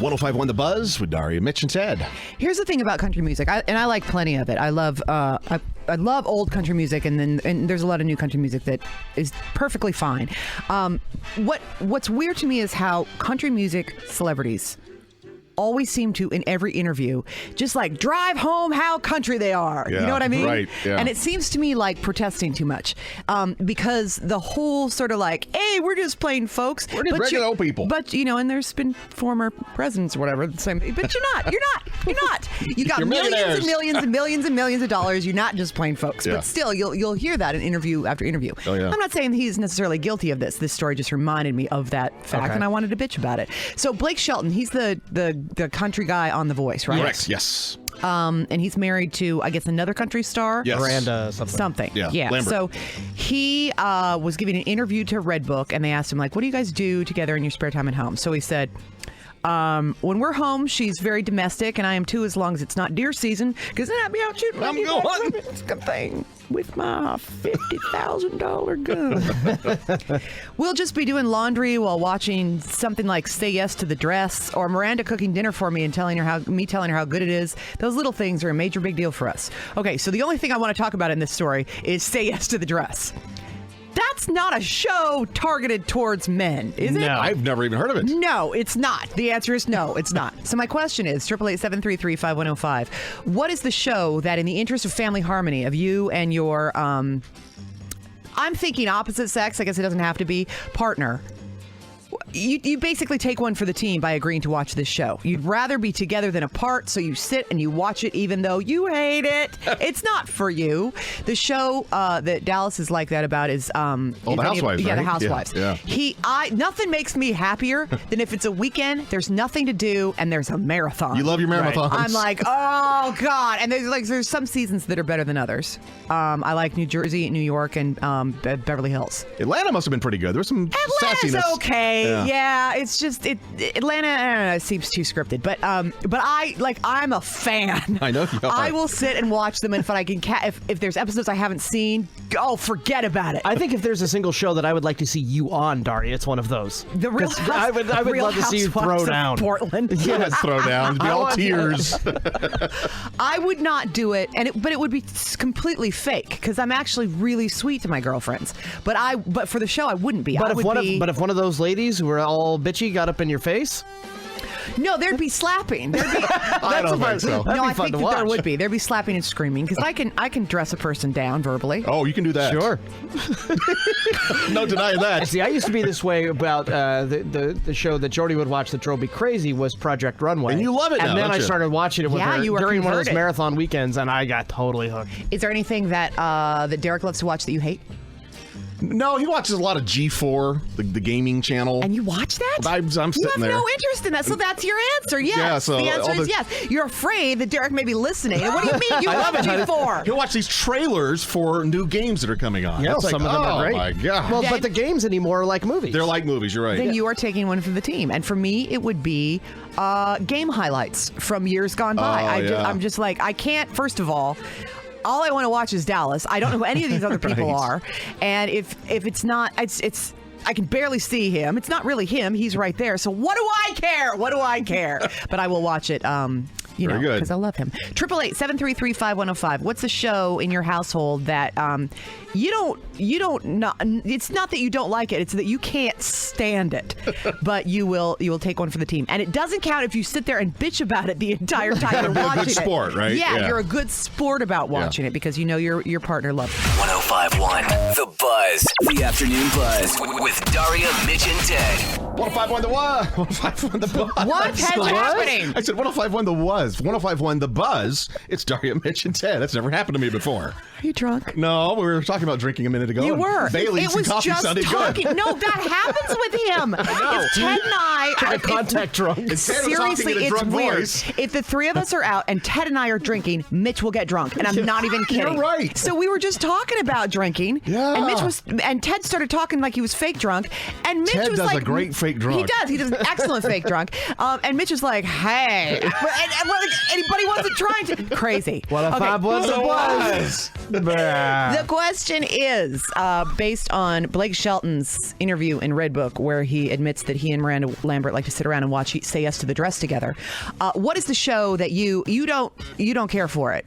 105.1 The Buzz with Daria, Mitch, and Ted. Here's the thing about country music, I like plenty of it. I love old country music, and there's a lot of new country music that is perfectly fine. What's weird to me is how country music celebrities always seem to, in every interview, just like drive home how country they are. Yeah, you know what I mean? right, yeah. And it seems to me like protesting too much, because the whole sort of like, hey, we're just plain folks. We're just regular old people. But, and there's been former presidents or whatever, the same. But you're not. You got You're millions millionaires. and millions and millions and millions of dollars. You're not just plain folks. Yeah. But still, you'll hear that in interview after interview. Oh, yeah. I'm not saying he's necessarily guilty of this. This story just reminded me of that fact, and I wanted to bitch about it. So Blake Shelton, he's the country guy on The Voice, right? Correct, yes. And he's married to, I guess, another country star. Yes. Miranda Something. Yeah. Lambert. So he was giving an interview to Redbook, and they asked him, like, what do you guys do together in your spare time at home? So he said, when we're home, she's very domestic, and I am too, as long as it's not deer season, because then I'd be out shooting. I'm going hunting. It's a good thing with my $50,000 gun. We'll just be doing laundry while watching something like Say Yes to the Dress, or Miranda cooking dinner for me and telling her how good it is. Those little things are a major big deal for us. Okay, so the only thing I want to talk about in this story is Say Yes to the Dress. That's not a show targeted towards men, is it? No, I've never even heard of it. No, it's not. The answer is no, it's not. So my question is, 888-733-5105, what is the show that, in the interest of family harmony, of you and your, I'm thinking opposite sex, I guess it doesn't have to be, partner, you basically take one for the team by agreeing to watch this show. You'd rather be together than apart, so you sit and you watch it even though you hate it. It's not for you. The show that Dallas is like that about is The Housewives, yeah, right? The Housewives. Yeah. Nothing makes me happier than if it's a weekend, there's nothing to do, and there's a marathon. You love your marathons. I'm like, oh God. And there's some seasons that are better than others. I like New Jersey, New York, and Beverly Hills. Atlanta must have been pretty good. There was some sassiness. Atlanta's okay. Yeah, it's just Atlanta. I don't know, it seems too scripted, but I'm a fan. I know you are. I will sit and watch them, and if I can, if there's episodes I haven't seen, forget about it. I think if there's a single show that I would like to see you on, Daria, it's one of those. The Real I would love to see you throw down. Portland. Yeah, throw down. It'd be all tears. I would not do it, but it would be completely fake because I'm actually really sweet to my girlfriends. But for the show, I wouldn't be. But if one of those ladies who were all bitchy got up in your face. No, there'd be slapping. I don't think so. No, I think that there would be. There'd be slapping and screaming because I can dress a person down verbally. Oh, you can do that. Sure. No denying that. See, I used to be this way about the show that Jody would watch that drove me crazy was Project Runway. And you love it now, And then don't I you? started watching it with her you were during one of those converted. marathon weekends, and I got totally hooked. Is there anything that Derek loves to watch that you hate? No, he watches a lot of G4, the gaming channel. And you watch that? I'm sitting you have there. no interest in that, so that's your answer. Yes. Yeah, so the answer all is the- yes. You're afraid that Derek may be listening. What do you mean you I love love it. G4? He'll watch these trailers for new games that are coming on. Yeah, It's some of them are great. Oh my God. Well, but the games anymore are like movies. They're like movies. You're right. Then you are taking one for the team. And for me, it would be game highlights from years gone by. yeah. I'm just like, I can't, first of all I want to watch is Dallas. I don't know who any of these other people are. And if it's not, it's I can barely see him. It's not really him. He's right there. So what do I care? What do I care? But I will watch it. Very good. Because I love him. 888-733-5105. What's a show in your household that you don't not? It's not that you don't like it. It's that you can't stand it. But you will take one for the team. And it doesn't count if you sit there and bitch about it the entire time you're watching it. Good sport, right? Yeah, you're a good sport about watching it because you know your partner loves it. 105.1 The Buzz. The Afternoon Buzz with Daria, Mitch, and Ted. 105.1 The Was. 105.1 The Buzz. What has happening? I said 105.1 The Was. 105.1 The Buzz. It's Daria, Mitch, and Ted. That's never happened to me before. Are you drunk? No, we were talking about drinking a minute ago. You and were. Bailey's It was coffee just sounded talking. good. No, that happens with him. If Ted and I... contact drunk. Ted was Seriously, talking in a it's drunk weird. voice. If the three of us are out and Ted and I are drinking, Mitch will get drunk. And I'm not even kidding. You're right. So we were just talking about drinking. Yeah. And Ted started talking like he was fake drunk. And Mitch Ted was does like, a great fake drunk. He does. He does an excellent fake drunk. And Mitch was like, hey. But he wasn't trying to. Crazy. What if I was? The question is based on Blake Shelton's interview in Red Book, where he admits that he and Miranda Lambert like to sit around and watch Say Yes to the Dress together. What is the show that you don't care for it?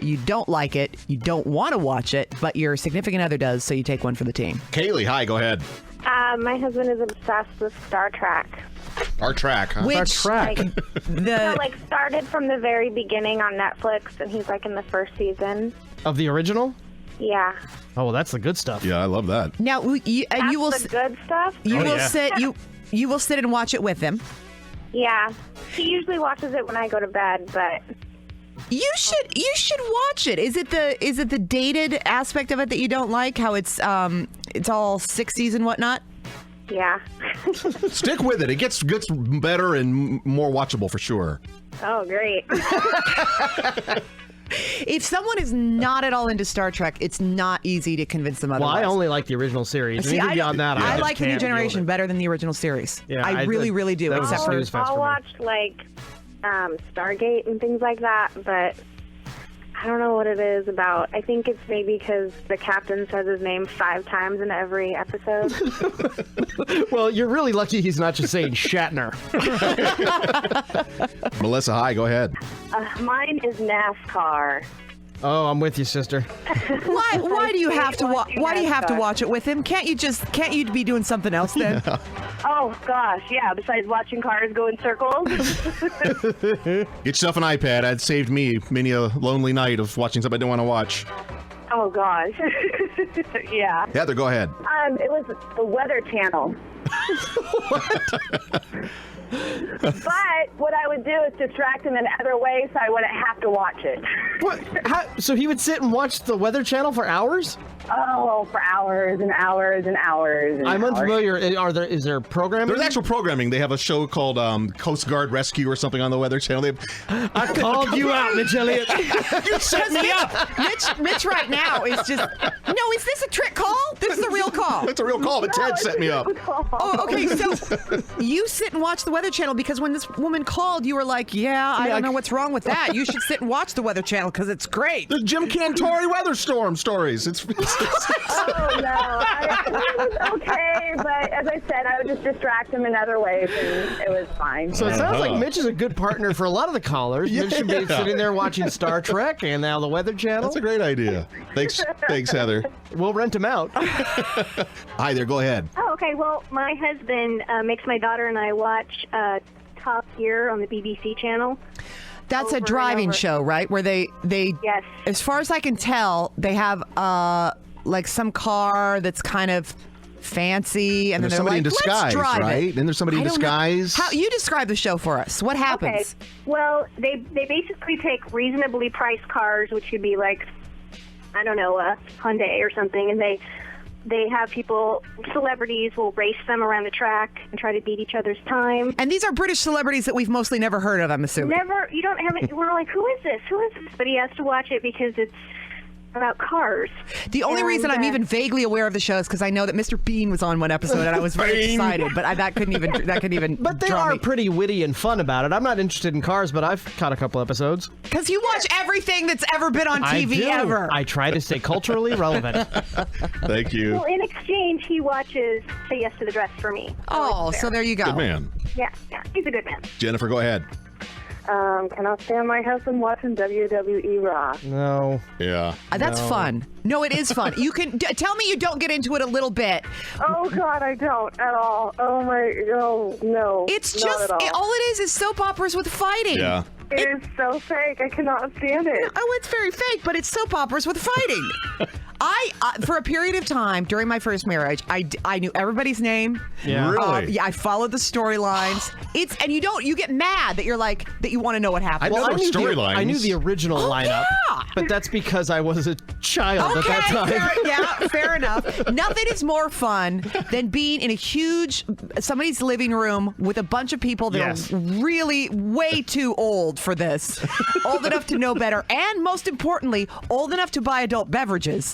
You don't like it. You don't want to watch it, but your significant other does, so you take one for the team. Kaylee, hi, go ahead. My husband is obsessed with Star Trek. Our track, huh? Which Star Trek. Started from the very beginning on Netflix, and he's like in the first season. Of the original? Yeah. Oh, well, that's the good stuff. Yeah, I love that. now you will the good stuff. You will sit and watch it with him. Yeah. He usually watches it when I go to bed, but You should watch it. Is it the dated aspect of it that you don't like? How it's all 60s and whatnot? yeah. Stick with it. It gets better and more watchable for sure. Oh, great. If someone is not at all into Star Trek, it's not easy to convince them Well, otherwise. I only like the original series. See, Anything beyond that, I just like the New can't deal with Generation it. better than the original series. Yeah, I really do. that was Except a for snooze fest I'll for me. watch Stargate and things like that, but I don't know what it is about. I think it's maybe because the captain says his name 5 times in every episode. Well, you're really lucky he's not just saying Shatner. Melissa, hi, go ahead. Mine is NASCAR. Oh, I'm with you, sister. why do you have to watch it with him? Can't you be doing something else then? Yeah. Oh, gosh, yeah, besides watching cars go in circles. Get yourself an iPad. That saved me many a lonely night of watching something I didn't want to watch. Oh, gosh. Yeah. Heather, go ahead. It was the Weather Channel. But what I would do is distract him in other ways so I wouldn't have to watch it. What? So he would sit and watch the Weather Channel for hours? Oh, for hours and hours and hours. And I'm hours. unfamiliar. Is there programming? There's actual programming. They have a show called Coast Guard Rescue or something on the Weather Channel. I called you out, Mitch Elliott. You set me up. Mitch right now is just, no, is this a trick call? This is a real call. It's a real call, but Ted set me up. Oh, okay, so you sit and watch the Weather Channel because when this woman called, you were like, I don't know what's wrong with that. You should sit and watch the Weather Channel because it's great. The Jim Cantori weather storm stories. Oh, no. It was okay, but as I said, I would just distract him in other ways, and it was fine. So it sounds like Mitch is a good partner for a lot of the callers. Mitch should be sitting there watching Star Trek and now the Weather Channel. That's a great idea. Thanks, Heather. We'll rent him out. Hi there, go ahead. Oh, okay. Well, my husband makes my daughter and I watch Top Gear on the BBC channel. That's Over a and driving over. show, right? Where they Yes. as far as I can tell, they have like some car that's kind of fancy, and then there's they're somebody like, in disguise, let's drive right? it. And there's somebody in I don't know. disguise. How you describe the show for us? What happens? Okay. Well, they basically take reasonably priced cars, which could be like, I don't know, a Hyundai or something, and they have people, celebrities will race them around the track and try to beat each other's time. And these are British celebrities that we've mostly never heard of, I'm assuming. You don't have it. We're like, who is this? Who is this? But he has to watch it because it's about cars. The only reason I'm even vaguely aware of the show is because I know that Mr. Bean was on one episode, and I was very excited. But that couldn't even. But they draw are me. pretty witty and fun about it. I'm not interested in cars, but I've caught a couple episodes. Because you watch everything that's ever been on I TV do. ever. I try to stay culturally relevant. Thank you. Well, in exchange, he watches Say Yes to the Dress for me. Oh, so there you go. Good man. Yeah, he's a good man. Jennifer, go ahead. Cannot stand my husband watching WWE Raw. No. Yeah. That's fun. No, it is fun. You can tell me you don't get into it a little bit. Oh God, I don't at all. Oh no. It's not just at all. all it is soap operas with fighting. Yeah. It is so fake. I cannot stand it. Oh, it's very fake, but it's soap operas with fighting. For a period of time during my first marriage, I knew everybody's name. Yeah. Really? I followed the storylines. You get mad that you're like that you want to know what happened. I know those storylines. I knew the original lineup, yeah. but that's because I was a child at that time. Fair enough. Nothing is more fun than being in somebody's living room with a bunch of people that are really way too old for this, old enough to know better, and most importantly, old enough to buy adult beverages.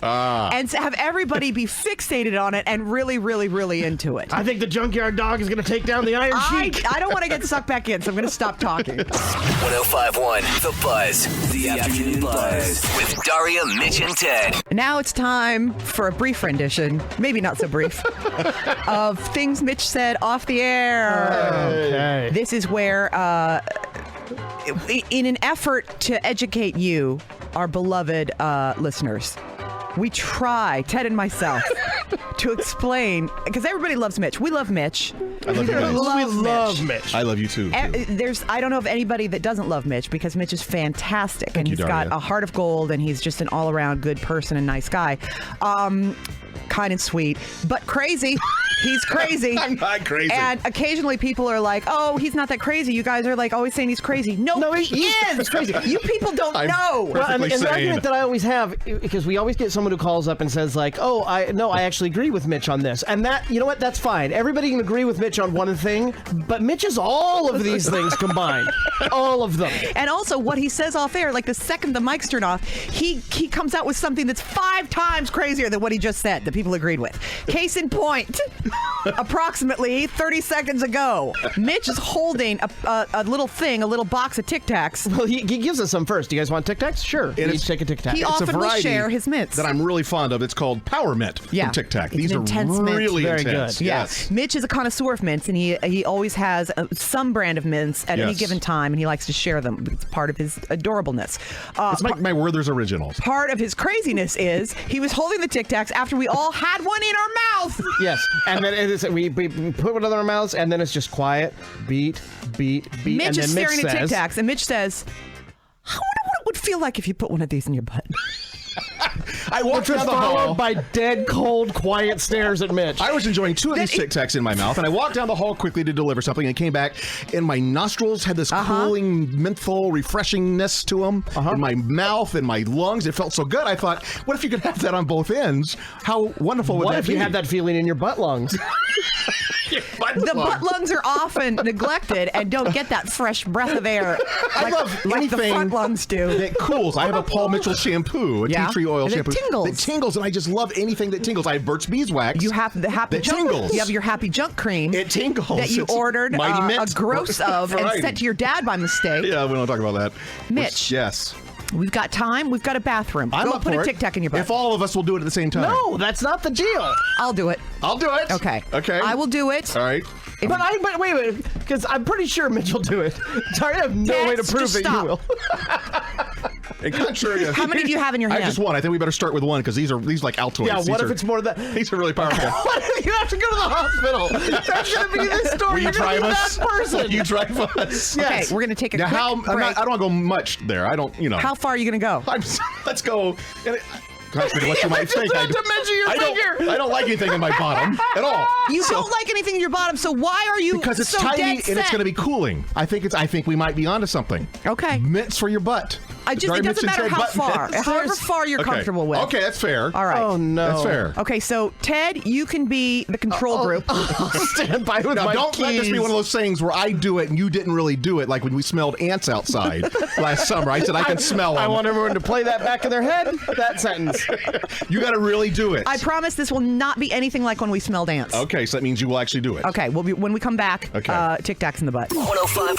and have everybody be fixated on it and really, really, really into it. I think the junkyard dog is going to take down the Iron Sheik. I don't want to get sucked back in, so I'm going to stop talking. 105.1 The Buzz. The Afternoon Buzz. With Daria, Mitch, and Ted. Now it's time for a brief rendition, maybe not so brief, of things Mitch said off the air. Okay. This is where, in an effort to educate you, our beloved listeners, we try, Ted and myself, to explain, because everybody loves Mitch. We love Mitch. I love you guys. We love Mitch. I love you too. I don't know of anybody that doesn't love Mitch, because Mitch is fantastic. And he's got a heart of gold, and he's just an all-around good person and nice guy. Kind and sweet, but crazy. He's crazy. I'm not crazy. And occasionally people are like, oh, he's not that crazy. You guys are like always saying he's crazy. No, he is. He's crazy. You people don't know. Well, and the sane. argument that I always have, because we always get someone who calls up and says like, oh, I actually agree with Mitch on this. And that, you know what, that's fine. Everybody can agree with Mitch on one thing, but Mitch is all of these things combined. All of them. And also what he says off air, like the second the mics turn off, he comes out with something that's 5 times crazier than what he just said that people agreed with. Case in point, approximately 30 seconds ago, Mitch is holding a little thing, a little box of Tic Tacs. Well, he gives us some first. Do you guys want Tic Tacs? Sure. You each take a Tic Tac. He It's a often will variety share his mints. that I'm really fond of. It's called Power Mint from Tic Tac. It's These an are intense mint. really Very intense. good. Yes. Mitch is a connoisseur of mints, and he always has some brand of mints at any Yes. given time, and he likes to share them. It's part of his adorableness. It's my Werther's Originals. Part of his craziness is he was holding the Tic Tacs after we all had one in our mouth. Yes, and then we put one in our mouths, and then it's just quiet, beat, Mitch and then is staring Mitch at Tic says, Tacs, and Mitch says, I wonder what it would feel like if you put one of these in your butt. I walked which was down the hall. followed by dead, cold, quiet stares at Mitch. I was enjoying 2 of these Tic Tacs in my mouth, and I walked down the hall quickly to deliver something, and came back, and my nostrils had this cooling, menthol refreshingness to them. In my mouth and my lungs, it felt so good. I thought, what if you could have that on both ends? How wonderful would What that if be? you had that feeling in your butt lungs? The butt lungs are often neglected and don't get that fresh breath of air I love like the anything front lungs do. that cools. I have a Paul Mitchell shampoo, a tea tree oil And it shampoo. tingles. That tingles, and I just love anything that tingles. I have Burt's Beeswax. You have the happy that junk. tingles. You have your happy junk cream. It tingles. That you It's ordered Mighty a Mint. gross of and Variety. sent to your dad by mistake. Yeah, we don't talk about that. Mitch. Yes. We've got time. We've got a bathroom. I'm Go up put for a it. Tic Tac in your butt. If all of us will do it at the same time. No, that's not the deal. I'll do it. I'll do it. Okay. Okay. I will do it. All right. But wait, because I'm pretty sure Mitch will do it. Sorry, I have no way to Ted, prove just that stop. you will. And contrary to How many do you have in your hand? I just one. I think we better start with one because these like Altoids. Yeah, These what are- if it's more than that? These are really powerful. What if you have to go to the hospital? That's going to be the story. Will you You're gonna drive be us? that person. Will you drive us? Okay, Yes. we're going to take a Now, quick I break. don't want to go much there. I don't, How far are you going to go? Let's go. What you might think. have to measure your finger. I don't like anything in my bottom at all. You don't like anything in your bottom, so why are you Because it's so tiny dead and it's set? going to be cooling. I think we might be onto something. Okay. Mints for your butt. It Dry doesn't mints matter and how butt far. mints. However far you're Okay. comfortable with. Okay, that's fair. All right. Oh, no. That's fair. Okay, so Ted, you can be the control group. I'll stand by with Now, my don't let this be keys. one of those things where I do it and you didn't really do it, like when we smelled ants outside last summer. I said I can smell them. I want everyone to play that back in their head. That sentence. You got to really do it. I promise this will not be anything like when we smelled ants. Okay, so that means you will actually do it. Okay, when we come back, Okay. Tic Tacs in the butt. 105.1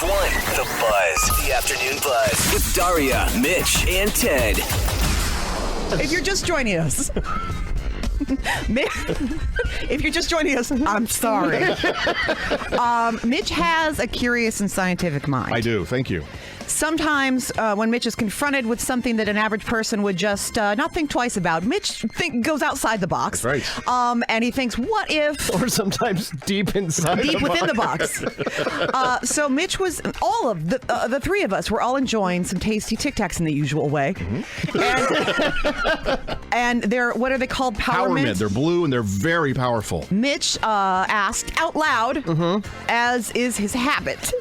The Buzz. The Afternoon Buzz. With Daria, Mitch, and Ted. If you're just joining us, if you're just joining us, I'm sorry. Mitch has a curious and scientific mind. I do. Thank you. Sometimes when Mitch is confronted with something that an average person would just not think twice about, Mitch goes outside the box. That's right. And he thinks, what if... Or sometimes deep inside. Deep within the box. So Mitch was, all of the three of us were all enjoying some tasty Tic Tacs in the usual way. And they're, what are they called? Power Mint? They're blue and they're very powerful. Mitch asked out loud, as is his habit,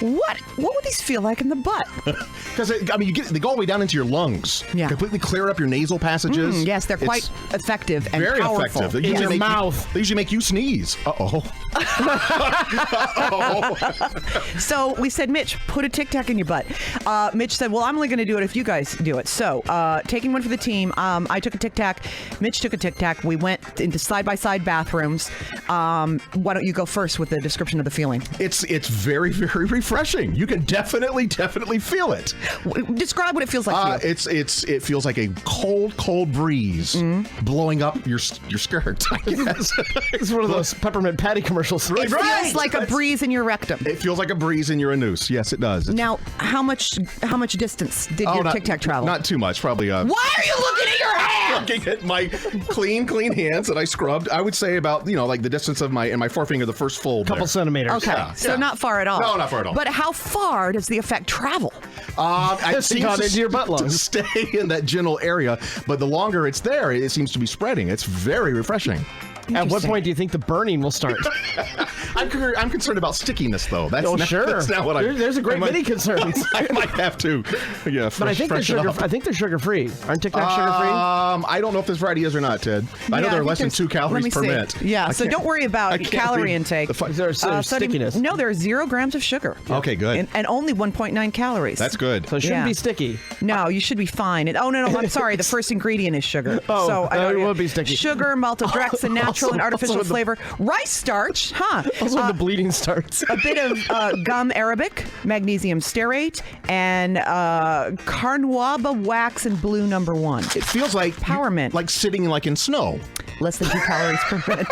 What would these feel like in the butt? Because they go all the way down into your lungs. Yeah. Completely clear up your nasal passages. Yes, they're quite effective and very powerful. effective. In your mouth. They usually make you sneeze. Uh-oh. So we said, Mitch, put a Tic Tac in your butt. Mitch said, well, I'm only going to do it if you guys do it. So taking one for the team, I took a Tic Tac. Mitch took a Tic Tac. We went into side-by-side bathrooms. Why don't you go first with the description of the feeling? It's very, very refreshing. You can definitely feel it. Describe what it feels like to you. It feels like a cold breeze blowing up your skirt. I guess. It's one of those peppermint patty commercials. It feels like a breeze in your rectum. It feels like a breeze in your anus. Yes, it does. Now, how much distance did your Tic Tac travel? Not too much. Probably. Why are you looking at your hands? Looking at my clean hands that I scrubbed. I would say about like the distance of my forefinger, the first fold. Couple centimeters. Okay, Yeah. so not far at all. No, not far at all. But how far does the effect travel? It seems got to into your butt to lungs. stay in that general area, but the longer it's there, it seems to be spreading. It's very refreshing. At what point do you think the burning will start? I'm concerned about stickiness, though. That's sure. That's not what There's a great many concerns. I might have to. Yeah, But I think they're sugar-free. Aren't Tic Tacs sugar-free? I don't know if this variety is or not, Ted. I know Yeah, there are think less than there's- 2 calories let me per see. minute. Yeah, I so can't- don't worry I about can't calorie read intake. There's stickiness. No, there's 0 grams of sugar. Okay, good. And only 1.9 calories. That's good. So it shouldn't Yeah. be sticky. No, you should be fine. Oh, no, I'm sorry. The first ingredient is sugar. Oh, so it would be sticky. Sugar, maltodextrin, natural and artificial Also the- flavor, rice starch, Also when the bleeding starts. a bit of gum arabic, magnesium stearate, and carnauba wax and blue number 1. It feels like Power mint. like sitting in snow. Less than 2 calories per minute.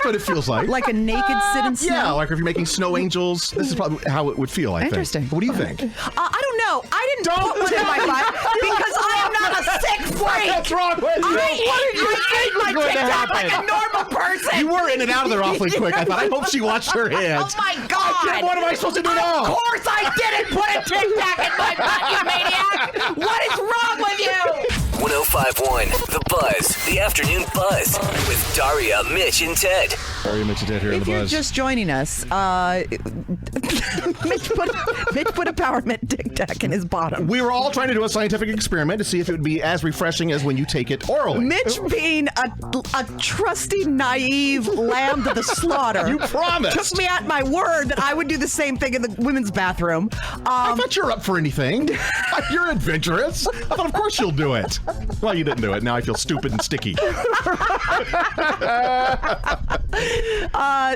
But it feels like. Like a naked sit in snow. Yeah, like if you're making snow angels, this is probably how it would feel, I think. Interesting. What do you think? I don't know. I didn't put one in my butt because I am not a sick freak. What's wrong with you? I eat my going to Tic Tac happen? like a normal person. You were in and out of there awfully quick. I thought, I hope she washed her hands. Oh my God! What am I supposed to do now? Of course I didn't put a Tic Tac in my butt, you maniac! What is wrong with you? 105.1 The Buzz, the afternoon buzz with Daria, Mitch, and Ted. Daria, Mitch, and Ted here in If the you're Buzz. just joining us, Mitch put a Power Mint Tic Tac in his bottom. We were all trying to do a scientific experiment to see if it would be as refreshing as when you take it orally. Mitch, being a trusty, naive lamb to the slaughter, You promised. took me at my word that I would do the same thing in the women's bathroom. I thought you're up for anything. You're adventurous. I thought, of course, you'll do it. Well, you didn't do it. Now I feel stupid and sticky.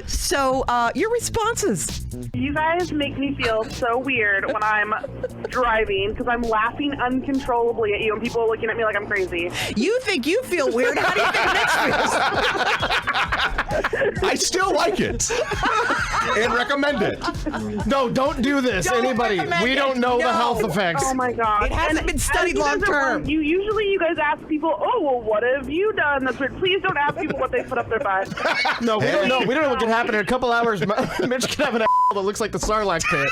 So your responses. You guys make me feel so weird when I'm driving because I'm laughing uncontrollably at you and people are looking at me like I'm crazy. You think you feel weird? How do you think Mitch feels? I still like it and recommend it. No, don't do this. Don't Anybody. recommend We it. don't know the No. health effects. Oh my god! It hasn't been studied as you guys long are term. work, You guys ask people, oh well, what have you done? That's weird. Please don't ask people what they put up their butt. No, we don't know. We don't know what can happen in a couple hours. Mitch could have an that looks like the Sarlacc pit.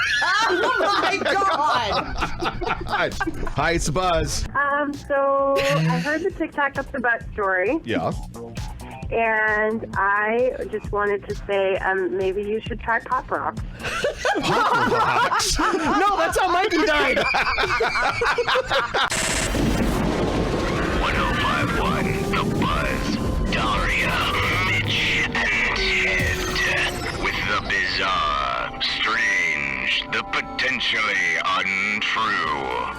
Oh my God! Hi, it's Buzz. So I heard the Tic Tac up the butt story, Yeah. and I just wanted to say maybe you should try Pop Rocks. No, that's how Mikey died. 105.1 The Buzz, Daria, Mitch, and Ted. With the bizarre, strange, the potentially untrue,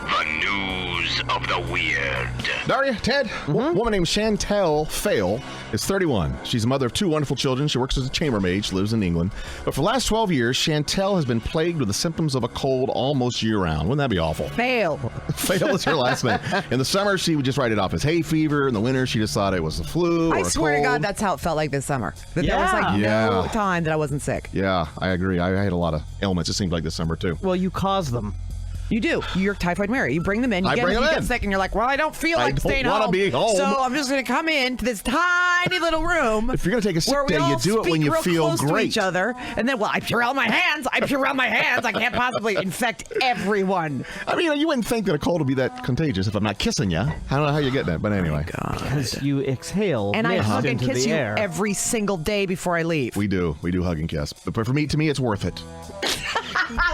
the news of the weird. Daria, Ted, a woman named Chantal Fail is 31. She's a mother of 2 wonderful children. She works as a chambermaid. She lives in England. But for the last 12 years, Chantal has been plagued with the symptoms of a cold almost year-round. Wouldn't that be awful? Fail. Fail is her last name. In the summer, she would just write it off as hay fever. In the winter, she just thought it was the flu or I a swear to cold. God, that's how it felt like this summer. That there was like no Yeah. time that I wasn't sick. Yeah, I agree. I had a lot of ailments, it seemed like this summer, too. Well, you caused them. You do. You're typhoid Mary. You bring them in. You I get bring them, them you get in. sick, and you're like, well, I don't feel I like don't staying wanna home. be home. So I'm just going to come into this tiny little room. If you're going to take a sick where we day, you all do it when speak you real feel close to great. each other, and then, well, I Purell my hands. I can't possibly infect everyone. I mean, you wouldn't think that a cold would be that contagious if I'm not kissing you. I don't know how you're getting it, but anyway. Because you exhale And I mist hug and into kiss the you air. every single day before I leave. We do hug and kiss. But to me, it's worth it.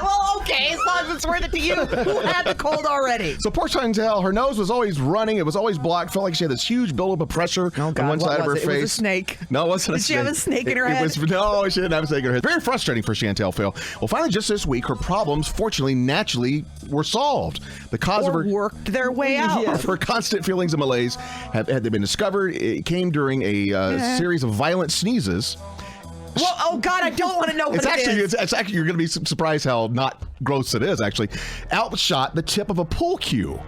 Well, Okay, as long as it's worth it to you who had the cold already. So poor Chantal, her nose was always running. It was always blocked. Felt like she had this huge buildup of pressure on one side of her face. It was a snake. No, it wasn't a snake. Did she have a snake in her head? No, she didn't have a snake in her head. Very frustrating for Chantal Fail. Well, finally, just this week, her problems, fortunately, naturally were solved. The cause of her worked their way out. Of her constant feelings of malaise had they been discovered. It came during a series of violent sneezes. Well, oh God, I don't want to know what it is. It's actually, you're going to be surprised how not gross it is, actually. Outshot the tip of a pool cue.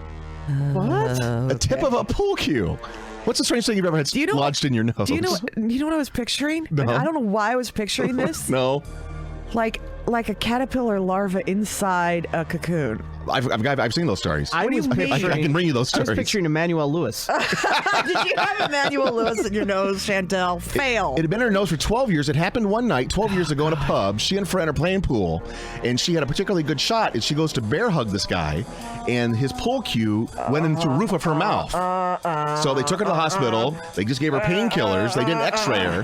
What? A tip of a pool cue. What's the strange thing you've ever had lodged in your nose? Do you know what I was picturing? No. I don't know why I was picturing this. No. Like a caterpillar larva inside a cocoon. I've seen those stories. I can bring you those stories. I was picturing Emmanuel Lewis. Did you have Emmanuel Lewis in your nose, Chantal? Fail. It had been in her nose for 12 years. It happened one night, 12 years ago in a pub. She and a friend are playing pool, and she had a particularly good shot, and she goes to bear hug this guy, and his pool cue went into the roof of her mouth. So they took her to the hospital. They just gave her painkillers. They didn't x-ray her.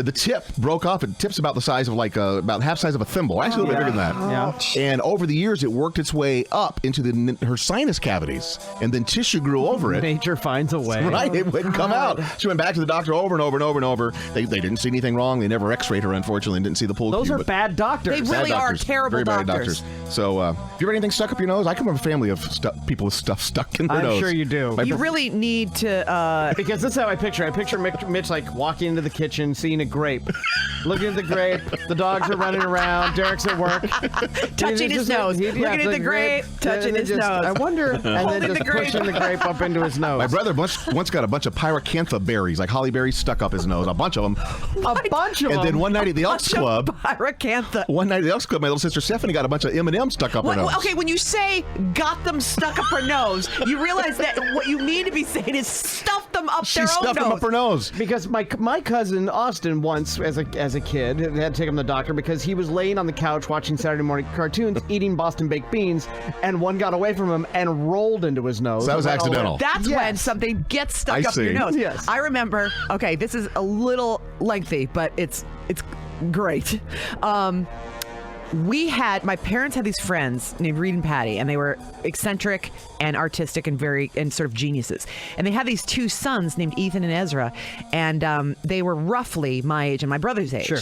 The tip broke off. It tip's about the size of about half size of a thimble. Actually, a little bit bigger than that. Yeah. And over the years, it worked its way up into her sinus cavities, and then tissue grew over it. Nature finds a way. Right, it wouldn't come out. She went back to the doctor over and over and over and over. They didn't see anything wrong. They never x-rayed her, unfortunately, and didn't see the pool Those cue. are bad doctors. They really are terrible Very bad doctors. So, if you ever anything stuck up your nose, I come from a family of people with stuff stuck in their nose. I'm sure you do. You really need to. Because that's how I picture. I picture Mitch like walking into the kitchen, seeing a grape, looking at the grape. The dogs are running around. Derek's at work, touching his nose, looking at the grape, touching his nose. I wonder, and then just pushing the grape up into his nose. My brother once got a bunch of pyracantha berries, like holly berries, stuck up his nose. A bunch of them. A bunch of them. And then one night at the Elks Club, Pyracantha. One night at the Elks Club, my little sister Stephanie got a bunch of M&Ms stuck up her nose. Okay, when you say got them stuck up her nose, you realize that what you need to be saying is stuff them up their own nose. She stuffed them up her nose. Because my cousin Austin once, as a kid, had to take him to the doctor because he was laying on the couch watching Saturday morning cartoons, eating Boston baked beans, and one got away from him and rolled into his nose. So that was accidental. That's when something gets stuck up your nose. Yes. I remember. Okay, this is a little lengthy, but it's great. My parents had these friends named Reed and Patty, and they were eccentric and artistic and sort of geniuses. And they had these two sons named Ethan and Ezra, and they were roughly my age and my brother's age. Sure.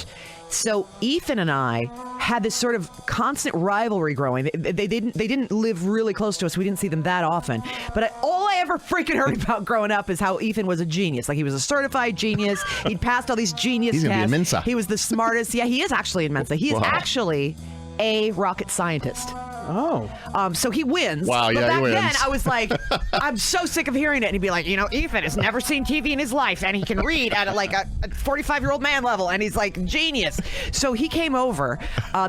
So Ethan and I had this sort of constant rivalry growing. They didn't live really close to us. We didn't see them that often. But all I ever freaking heard about growing up is how Ethan was a genius. Like, he was a certified genius. He'd passed all these genius He's tests. gonna be in Mensa. He was the smartest. Yeah, he is actually in Mensa. He is actually a rocket scientist. Oh. So he wins. Wow, but yeah, back he wins. then, I was like, I'm so sick of hearing it. And he'd be like, Ethan has never seen TV in his life, and he can read at like a 45-year-old man level, and he's like genius. So he came over.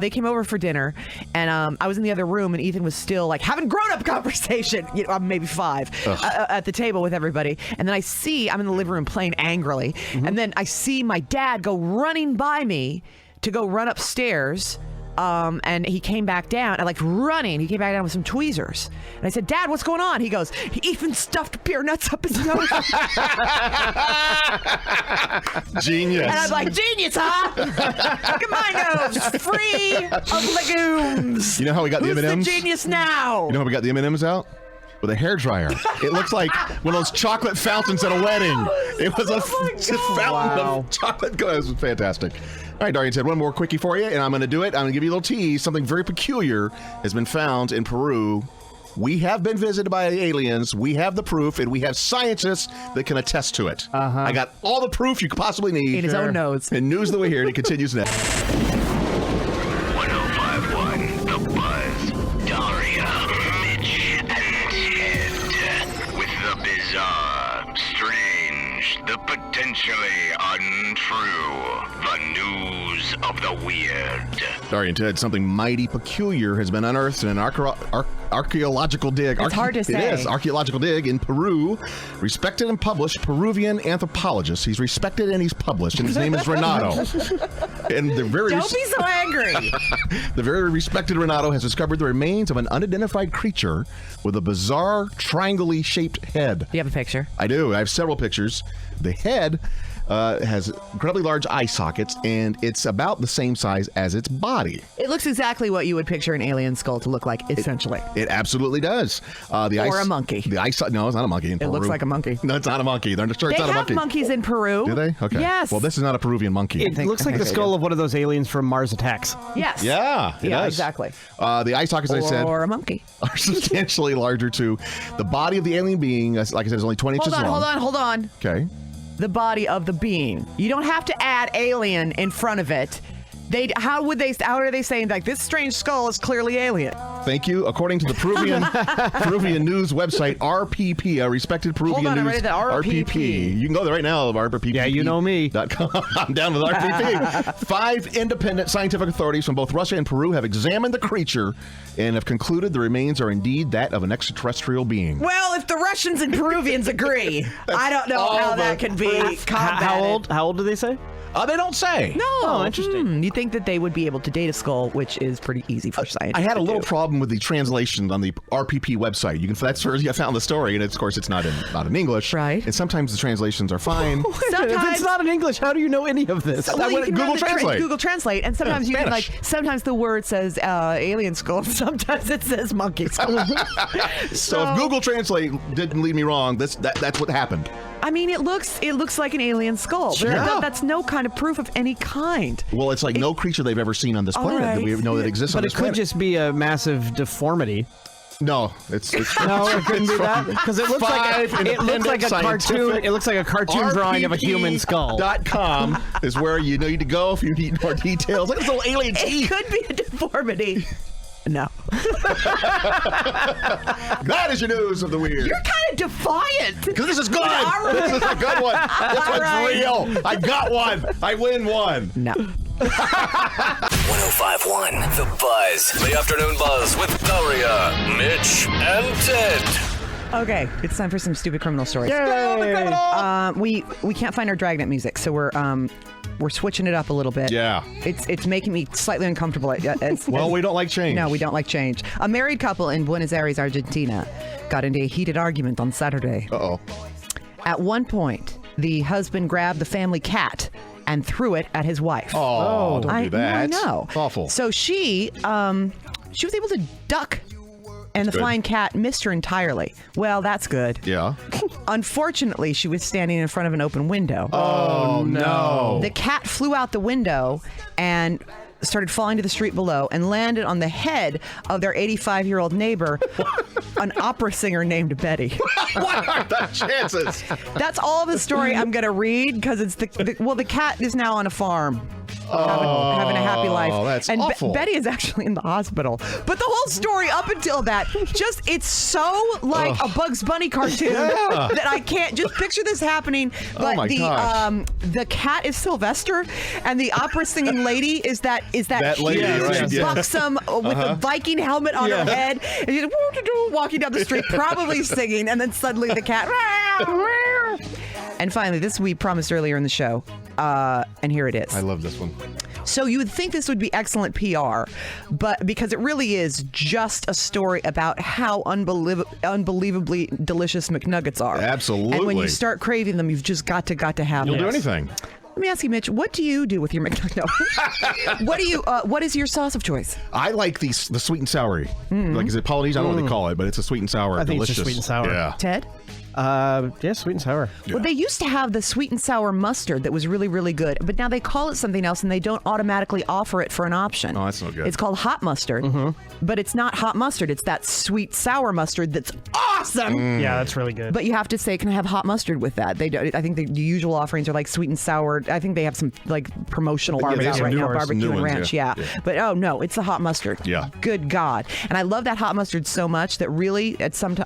They came over for dinner, and I was in the other room, and Ethan was still like having grown-up conversation, maybe 5, at the table with everybody. And then I'm in the living room playing angrily, and then I see my dad go running by me to go run upstairs. And he came back down, and running, he came back down with some tweezers. And I said, Dad, what's going on? He goes, Ethan stuffed pear nuts up his nose. Genius. And I'm like, genius, huh? Look at my nose, free of legumes. You know how we got the Who's M&Ms? the genius now? You know how we got the M&Ms out? With a hairdryer. It looks like one of those chocolate fountains at a wedding. It was a fountain of chocolate. It was fantastic. All right, Daria said one more quickie for you, and I'm going to do it. I'm going to give you a little tease. Something very peculiar has been found in Peru. We have been visited by aliens. We have the proof, and we have scientists that can attest to it. I got all the proof you could possibly need. In his own nose. And news that we hear, and it continues next. 105.1 The Buzz. Daria, Mitch, and Ted. With the bizarre, strange, the potentially untrue, the news of the weird. Daria and Ted, something mighty peculiar has been unearthed in an archaeological dig. It's hard to say. It is. Archaeological dig in Peru. Respected and published Peruvian anthropologist. He's respected and he's published, and his name is Renato. And the very Don't be so angry. The very respected Renato has discovered the remains of an unidentified creature with a bizarre triangle-y shaped head. Do you have a picture? I do. I have several pictures. The head has incredibly large eye sockets, and it's about the same size as its body. It looks exactly what you would picture an alien skull to look like, essentially. It absolutely does. Or a monkey. No, it's not a monkey in Peru. It looks like a monkey. No, it's not a monkey. They're sure They it's not a have monkey. monkeys in Peru. Do they? Okay. Yes. Well, this is not a Peruvian monkey. It looks like the skull of one of those aliens from Mars Attacks. Yes. Yeah, it does. Exactly. The eye sockets, I said, Or a monkey. are substantially larger too. The body of the alien being, like I said, is only 20 inches long. Hold on. Okay. The body of the being. You don't have to add alien in front of it. How are they saying like this strange skull is clearly alien? Thank you. According to the Peruvian news website RPP, a respected Peruvian Hold on, I news read that, RPP. You can go there right now. RPP. Yeah, you know me. I'm down with RPP. 5 independent scientific authorities from both Russia and Peru have examined the creature and have concluded the remains are indeed that of an extraterrestrial being. Well, if the Russians and Peruvians agree, I don't know how that can be combated. How old do they say? They don't say. No. Oh, interesting. You'd think that they would be able to date a skull, which is pretty easy for scientists. I had a to little do. problem with the translation on the RPP website. That's where I found the story, and of course it's not in English. Right. And sometimes the translations are fine. If it's not in English, how do you know any of this? Well, you can Google run Translate. Google Translate, and sometimes you can Spanish. sometimes the word says alien skull, sometimes it says monkey skull. So if Google Translate didn't lead me wrong, that's what happened. I mean, it looks like an alien skull. Yeah. That's no kind of proof of any kind. Well, it's like no creature they've ever seen on this All planet that we right. know that exists on But it this could planet. just be a massive deformity. No, it's No, it couldn't be that because it looks like a cartoon. It looks like a cartoon drawing of a human skull. RPP.com is where you need to go if you need more details. Look at those little alien It teeth. could be a deformity. No. That is your news of the weird. You're kind of defiant. Because this is good. All right. This is a good one. This All one's right. real. I got one. I win one. No. 105.1 The Buzz. The Afternoon Buzz with Daria, Mitch, and Ted. Okay, it's time for some stupid criminal stories. Yay! We can't find our Dragnet music, so we're switching it up a little bit. Yeah. It's making me slightly uncomfortable. Well, we don't like change. No, we don't like change. A married couple in Buenos Aires, Argentina, got into a heated argument on Saturday. Uh-oh. At one point, the husband grabbed the family cat and threw it at his wife. Oh, don't do that. I know. It's awful. So she was able to duck, and the Good. flying cat missed her entirely. Well, that's good. Yeah. Unfortunately, she was standing in front of an open window. Oh, no. The cat flew out the window and started falling to the street below and landed on the head of their 85-year-old neighbor, an opera singer named Betty. What are the chances? That's all the story I'm going to read because it's the cat is now on a farm. Having a happy life. that's and awful. Betty is actually in the hospital. But the whole story up until that, it's so like a Bugs Bunny cartoon that I can't just picture this happening. But my gosh. the cat is Sylvester, and the opera singing lady is that lady, huge, right, yeah. buxom with the Viking helmet on her head, and she's walking down the street, probably singing, and then suddenly the cat. And finally, this we promised earlier in the show, and here it is. I love this one. So you would think this would be excellent PR, but because it really is just a story about how unbelievably delicious McNuggets are. Absolutely. And when you start craving them, you've just got to have You'll them. do anything. Let me ask you, Mitch, what do you do with your McNugget? What is your sauce of choice? I like the sweet and sour. Like, is it Polynesian? I don't know what they call it, but it's a sweet and sour. I think it's delicious. just sweet and sour. Yeah. Ted? Yeah, sweet and sour. Yeah. Well, they used to have the sweet and sour mustard that was really, really good, but now they call it something else and they don't automatically offer it for an option. Oh, that's no good. It's called hot mustard, but it's not hot mustard. It's that sweet sour mustard that's awesome. Yeah, that's really good. But you have to say, can I have hot mustard with that? They don't, I think the usual offerings are like sweet and sour. I think they have some like promotional barbecue there's some right new now, ones, barbecue new and ones, ranch. yeah. Yeah. Yeah. But oh no, it's the hot mustard. Yeah. Good God. And I love that hot mustard so much that really at some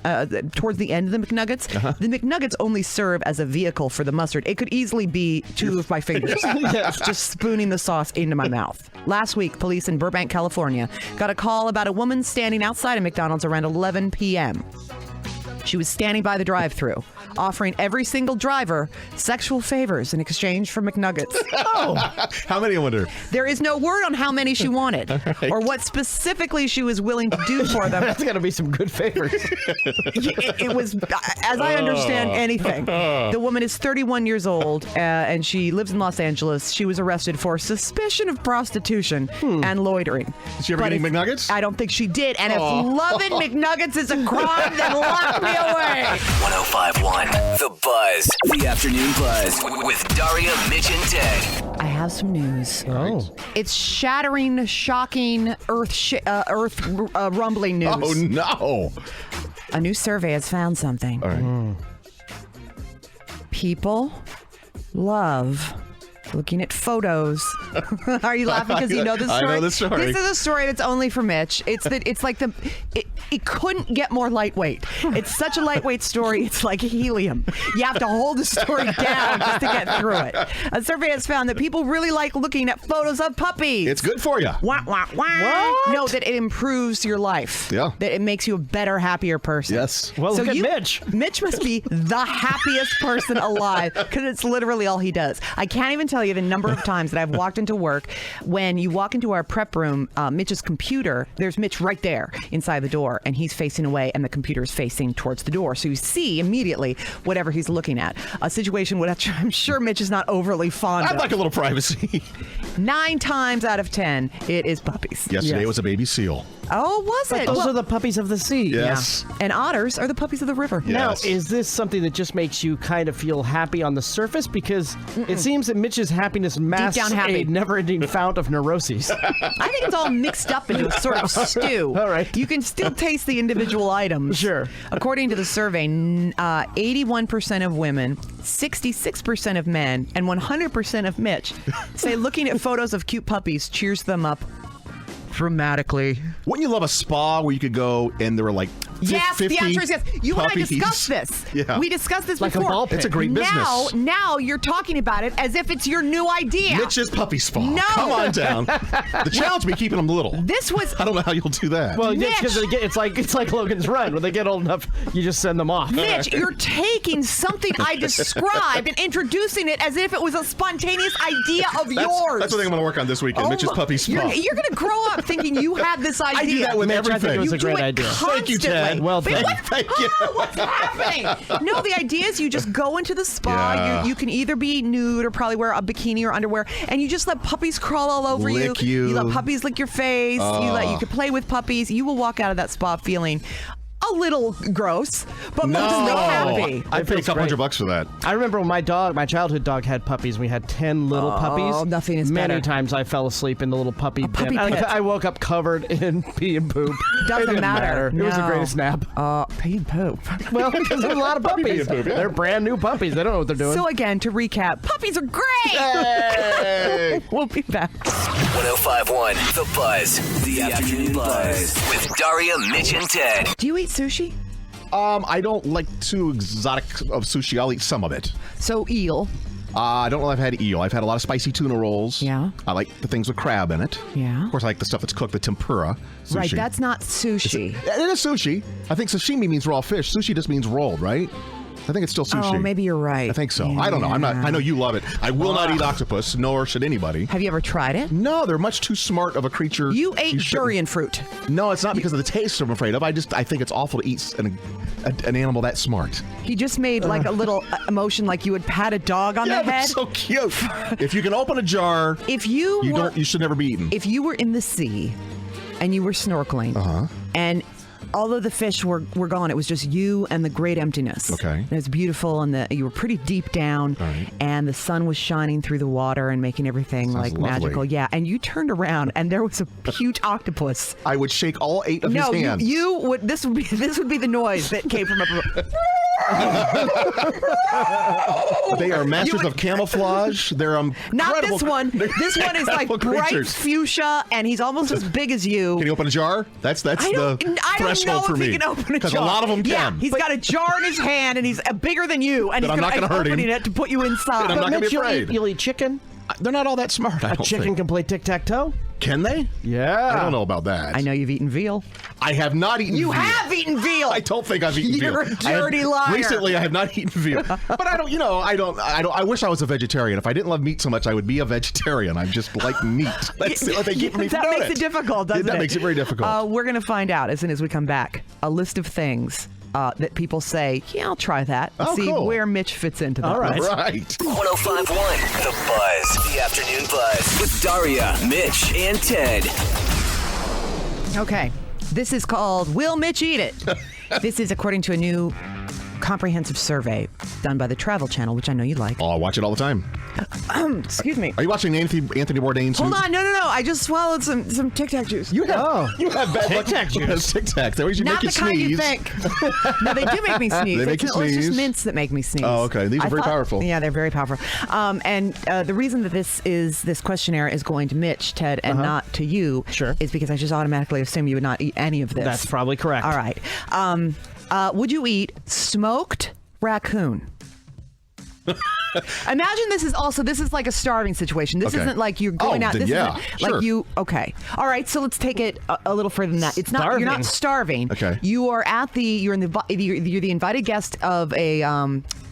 towards the end of the McNuggets, the McNuggets only serve as a vehicle for the mustard. It could easily be two of my fingers just spooning the sauce into my mouth. Last week, police in Burbank, California got a call about a woman standing outside a McDonald's around 11 p.m. She was standing by the drive-thru, offering every single driver sexual favors in exchange for McNuggets. Oh, how many, I wonder? There is no word on how many she wanted or what specifically she was willing to do for them. That's got to be some good favors. It was, as I understand anything, the woman is 31 years old and she lives in Los Angeles. She was arrested for suspicion of prostitution and loitering. Did she ever get any McNuggets? I don't think she did. And if loving McNuggets is a crime, then lock me away. 105.1 The Buzz. The Afternoon Buzz with Daria, Mitch, and Ted. I have some news. Oh. It's shattering, shocking, earth rumbling news. Oh, no. A new survey has found something. All right. People love looking at photos. Are you laughing because you know this story? I know this story. This is a story that's only for Mitch. It couldn't get more lightweight. It's such a lightweight story. It's like helium. You have to hold the story down just to get through it. A survey has found that people really like looking at photos of puppies. It's good for you. Wah, wah, wah. What? No, that it improves your life. Yeah. That it makes you a better, happier person. Yes. Well, look at Mitch. Mitch must be the happiest person alive because it's literally all he does. I can't even tell you the number of times that I've walked into work. When you walk into our prep room, Mitch's computer, there's Mitch right there inside the door, and he's facing away, and the computer is facing towards the door. So you see immediately whatever he's looking at. A situation which I'm sure Mitch is not overly fond I'd of. like a little privacy. 9 times out of 10, it is puppies. Yesterday it was a baby seal. Oh, was it? Those are the puppies of the sea. Yes. Yeah. And otters are the puppies of the river. Now, Yes. is this something that just makes you kind of feel happy on the surface? Because it seems that Mitch's happiness masks down happy. a never-ending fount of neuroses. I think it's all mixed up into a sort of stew. All right. You can still taste the individual items. Sure. According to the survey, 81% of women, 66% of men, and 100% of Mitch say looking at photos of cute puppies cheers them up dramatically. Wouldn't you love a spa where you could go and there were like 50 Yes, the answer is yes. You puppies? and I discussed this. Yeah. We discussed this Like a before. ball pit. It's a great business. Now you're talking about it as if it's your new idea. Mitch's puppy spa. No. Come on down. The challenge be keeping them little. This was I don't know how you'll do that. Well, Mitch. because it's like Logan's Run. When they get old enough, you just send them off. Mitch, you're taking something I described and introducing it as if it was a spontaneous idea of yours. That's the thing I'm going to work on this weekend. Mitch's puppy spa. You're going to grow up thinking you had this idea. I do that with Mitch, I think everything. it was a You do great it idea. Thank you, Ted. constantly. Well But done. what- Thank you. What's happening? No, the idea is you just go into the spa. Yeah. You can either be nude or probably wear a bikini or underwear, and you just let puppies crawl all over Lick you. You let puppies lick your face. You can play with puppies. You will walk out of that spa feeling a little gross, but mostly happy. I paid a couple $100 for that. I remember when my childhood dog had puppies. We had 10 little puppies. Nothing is Many better. times I fell asleep in the little puppy puppy pit. pit. I woke up covered in pee and poop. Doesn't It didn't matter. It was the No. greatest nap. Pee and poop. Well, because there's a lot of puppies. and poop, yeah. They're brand new puppies. They don't know what they're doing. So again, to recap, puppies are great. Hey! We'll be back. 105.1 The Buzz. The Afternoon Buzz with Daria, Mitch, and Ted. Do you eat sushi? I don't like too exotic of sushi. I'll eat some of it. So eel. I don't know if I've had eel. I've had a lot of spicy tuna rolls. Yeah. I like the things with crab in it. Yeah. Of course, I like the stuff that's cooked, the tempura sushi. Right, that's not sushi. It is sushi. I think sashimi means raw fish. Sushi just means rolled, right? I think it's still sushi. Oh, maybe you're right. I think so. I don't know. I'm not. I know you love it. I will not eat octopus, nor should anybody. Have you ever tried it? No, they're much too smart of a creature. You ate shouldn't- durian fruit. No, it's not because of the taste I'm afraid of. I think it's awful to eat an animal that smart. He just made like a little emotion like you would pat a dog on Yeah, the they're head. so cute. If you can open a jar, If you should never be eaten. if you were in the sea and you were snorkeling and although the fish were gone, it was just you and the great emptiness. Okay. And it was beautiful, and you were pretty deep down, right. and the sun was shining through the water and making everything Sounds like lovely. magical. Yeah, and you turned around, and there was a huge octopus. I would shake all 8 of No, his hands. you would. This would be the noise that came from up. They are masters would- of camouflage. They're Not incredible- this one. This one is like incredible bright creatures. fuchsia, and he's almost as big as you. Can you open a jar? That's I the don't know threshold for if me. he can open a Because jar. a lot of them Yeah, can. he's got a jar in his hand, and he's bigger than you, and But I'm he's not gonna hurt him. opening it to put you inside. And I'm not gonna be Mitch, afraid. you'll eat chicken? They're not all that smart. I A don't chicken think. can play tic-tac-toe? Can they? Yeah. I don't know about that. I know you've eaten veal. I have not eaten You veal. have eaten veal. I don't think I've eaten veal. You're a dirty liar. Recently, I have not eaten veal. But I don't, I wish I was a vegetarian. If I didn't love meat so much, I would be a vegetarian. I just like meat. That's what they keep me from That doing makes it difficult, doesn't it? That makes it very difficult. We're going to find out as soon as we come back. A list of things that people say, yeah, I'll try that. See cool. where Mitch fits into that. All right. Right. 105.1 The Buzz. The Afternoon Buzz. With Daria, Mitch, and Ted. Okay. This is called Will Mitch Eat It? This is according to a new comprehensive survey done by the Travel Channel, which I know you like. Oh, I watch it all the time. Excuse me. Are you watching Anthony Bourdain's? Hold on. No. I just swallowed some Tic Tac juice. You have bad luck. Tic Tac juice. Tic Tacs. They always Not make the you kind sneeze. you think. No, they do make me sneeze. They make you It's sneeze. just mints that make me sneeze. Oh, okay. These are very powerful. Yeah, they're very powerful. And the reason that this questionnaire is going to Mitch, Ted, and not to you Sure. is because I just automatically assume you would not eat any of this. That's probably correct. All right. Would you eat smoked raccoon? Imagine this is like a starving situation. This Okay. isn't like you're going out. Then This yeah, isn't sure. like you. Okay. All right. So let's take it a little further than that. It's not. You're not starving. Okay. You're the invited guest of a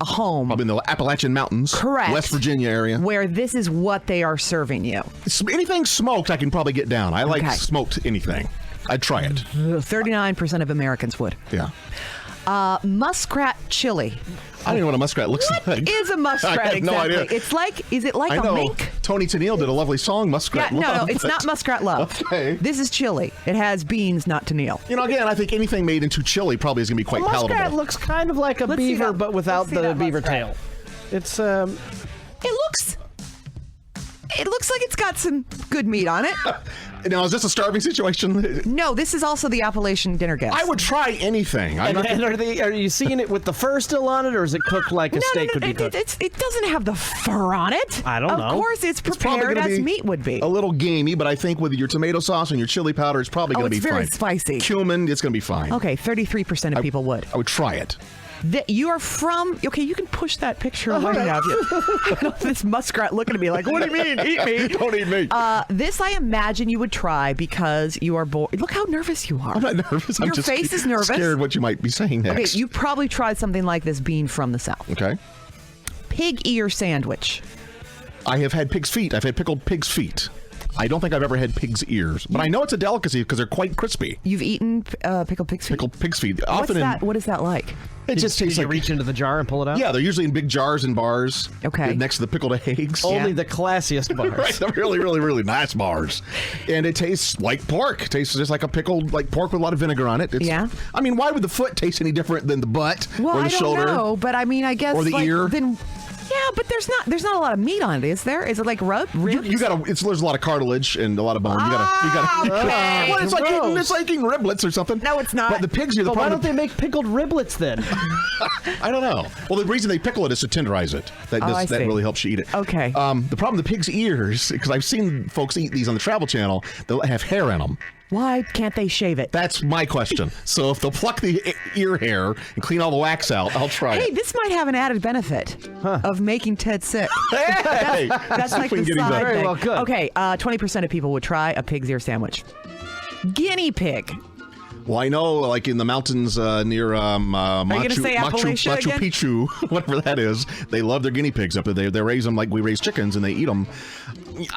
home. Probably in the Appalachian Mountains. Correct. West Virginia area. Where this is what they are serving you. Anything smoked, I can probably get down. I like Okay. smoked anything. I'd try it. 39% of Americans would. Yeah. Muskrat chili. I don't know what a muskrat looks like. What is a muskrat I have no exactly? idea. It's like, is it like I a know. mink? Tony Tennille did a lovely song, Muskrat Yeah, Love. no, it's not Muskrat Love. Okay. This is chili. It has beans, not Tennille. Again, I think anything made into chili probably is going to be quite Muskrat palatable. looks kind of like a Let's see beaver, that- but without let's see the that beaver muskrat. tail. It's It looks like it's got some good meat on it. Now, is this a starving situation? No, this is also the Appalachian dinner guest. I would try anything. I'm not- and are you seeing it with the fur still on it, or is it cooked like a steak would be cooked? It doesn't have the fur on it. I don't know. Of course, it's probably prepared gonna as be meat would be. a little gamey, but I think with your tomato sauce and your chili powder, it's probably going to be it's fine. very spicy. Cumin, it's going to be fine. Okay, 33% of people would. I would try it. You are from. Okay, you can push that picture away now. I know this muskrat looking at me like, what do you mean? Eat me. Don't eat me. This I imagine you would try because you are bored. Look how nervous you are. I'm not nervous. I'm Your just face is nervous. scared what you might be saying next. Okay, you probably tried something like this being from the South. Okay. Pig ear sandwich. I have had pig's feet. I've had pickled pig's feet. I don't think I've ever had pig's ears, but I know it's a delicacy because they're quite crispy. You've eaten pickled pig's feet? Pickled pig's feet. What's Often that? What is that like? it just tastes you like reach into the jar and pull it out? Yeah, they're usually in big jars and bars. Okay. Next to the pickled eggs. Only the classiest bars. Right, the really, really, really nice bars. And it tastes like pork. It tastes just like a pickled like pork with a lot of vinegar on it. Yeah. I mean, why would the foot taste any different than the butt Well, or the I don't shoulder? know, but I mean, I guess Or the like, ear? Then, yeah, but there's not a lot of meat on it, is there? Is it like ribs? You gotta. There's a lot of cartilage and a lot of bone. You gotta. Okay. Well, it's like eating riblets or something. No, it's not. But the pigs are the But why problem. don't they make pickled riblets then? I don't know. Well, the reason they pickle it is to tenderize it. That I that see. really helps you eat it. Okay. The problem with the pig's ears, because I've seen folks eat these on the Travel Channel, they'll have hair in them. Why can't they shave it? That's my question. So if they'll pluck the ear hair and clean all the wax out, I'll try Hey, it. this might have an added benefit of making Ted sick. Hey, That's see if like we the can get him side done. Very thing. well, good. Okay, 20% of people would try a pig's ear sandwich. Guinea pig. Well, I know, like in the mountains near gonna say Appalachia Machu again? Picchu, whatever that is, they love their guinea pigs up there. They raise them like we raise chickens, and they eat them.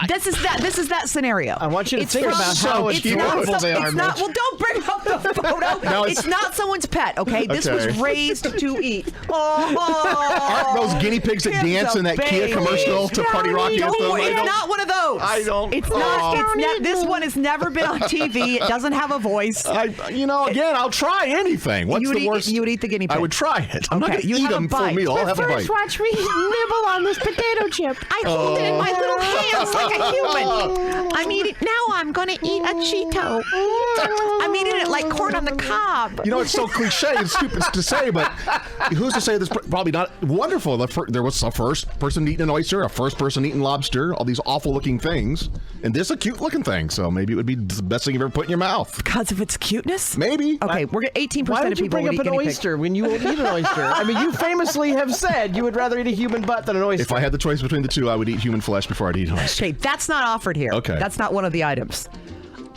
This is that scenario. I want you to think from- about how it's not adorable they are, It's not. Mitch. Well, don't bring up the photo. No, it's not someone's pet. Okay, this Okay. was raised to eat. Aren't those guinea pigs that It's dance a in that Kia baby. commercial to Party Rock No, anthem? it's not one of those. I don't- It's Oh. not. This one has never been on TV. It doesn't have a voice. Again, I'll try anything. What's You would the eat- worst? you would eat the guinea pig. I would try it. I'm not Okay, going you to eat have a them for a bite. meal. I'll have a bite. watch me nibble on this potato chip. I hold it in my little hands like a human. I'm eating now. I'm going to eat a Cheeto. I'm eating it like corn on the cob. You know, it's so cliche and stupid to say, but who's to say this probably not wonderful? There was a first person eating an oyster, a first person eating lobster, all these awful looking things. And this is a cute looking thing, so maybe it would be the best thing you've ever put in your mouth. Because of its cuteness? Maybe. Okay, we're at 18% Why of would you people bring would up eat an guinea pig. oyster when you will eat an oyster? I mean, you famously have said you would rather eat a human butt than an oyster. If I had the choice between the two, I would eat human flesh before I'd eat an oyster. Okay, that's not offered here. Okay. That's not one of the items.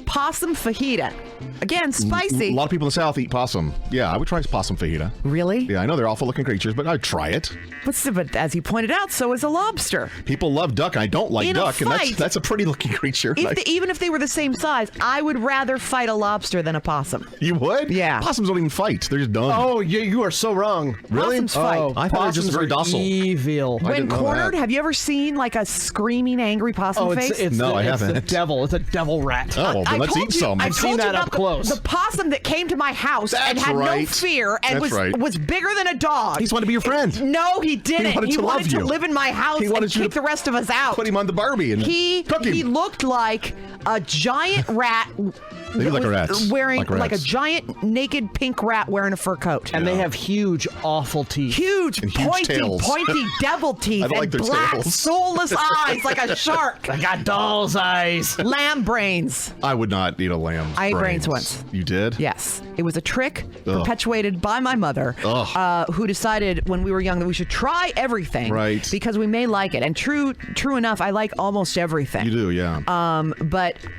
Possum fajita. Again, spicy. A lot of people in the South eat possum. Yeah, I would try possum fajita. Really? Yeah, I know they're awful looking creatures, but I'd try it. But as you pointed out, so is a lobster. People love duck, and I don't like In a duck, and fight, that's a pretty looking creature. Even if they were the same size, I would rather fight a lobster than a possum. You would? Yeah. Possums don't even fight. They're just dumb. Oh, you are so wrong. Really? Possums fight. I thought they were just Possums very are docile. Evil. I When didn't know cornered, that. have you ever seen like a screaming, angry possum face? No, I It's the haven't. devil. It's a devil rat. Oh, well, then let's eat some. I've seen told you that about up close. The possum that came to my house and That's had no right. fear and That's right. was bigger than a dog. He just wanted to be your friend. No, he didn't. wanted to love you. live in my house He and wanted you kick to the rest of us out. Put him on the Barbie and cook him. He looked like a giant rat. They look like rats. Wearing Like like a rats. giant naked pink rat wearing a fur coat. And they have huge, awful teeth. Huge, And huge pointy, tails. pointy devil teeth I don't like and their black, tails. soulless eyes like a shark. I got doll's eyes. Lamb brains. I would not eat a lamb. I ate brains once. You did? Yes. It was a trick Ugh. perpetuated by my mother, who decided when we were young that we should try everything. Right. Because we may like it. And true enough, I like almost everything. You do, yeah.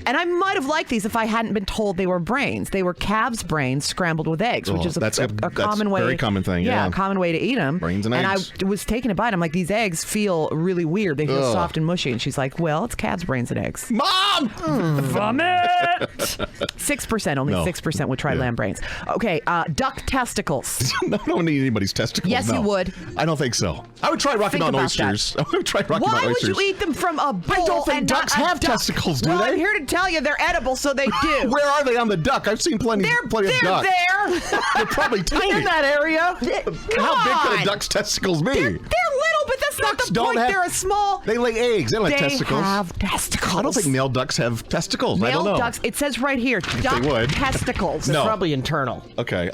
And I might have liked these if I hadn't been told they were brains. They were calves' brains scrambled with eggs, which is that's a common way. very common thing, yeah. a common way to eat them. Brains and eggs. I was taking a bite. I'm like, these eggs feel really weird. They feel soft and mushy. And she's like, well, it's calves' brains and eggs. Mom! Vomit! 6%, only No. 6% would try lamb brains. Okay, duck testicles. No, I don't need anybody's testicles. Yes, no. you would. I don't think so. I would try Rocky Think Mountain about that. oysters. I would try Rocky Why Mountain would oysters. you eat them from a bowl? I don't think and ducks not a have duck? testicles, do well, they? I'm here to tell you they're edible, so they do. Where are they on the duck? I've seen plenty They're of duck. there. They're probably tiny. In that area. How big could God. a duck's testicles be? They're little, but that's not Ducks the don't point. have- They're a small. They lay eggs. They don't have They testicles. have testicles. I don't think male ducks have testicles. I Male don't know. ducks. It says right here, duck would. testicles. No. Probably internal. Okay.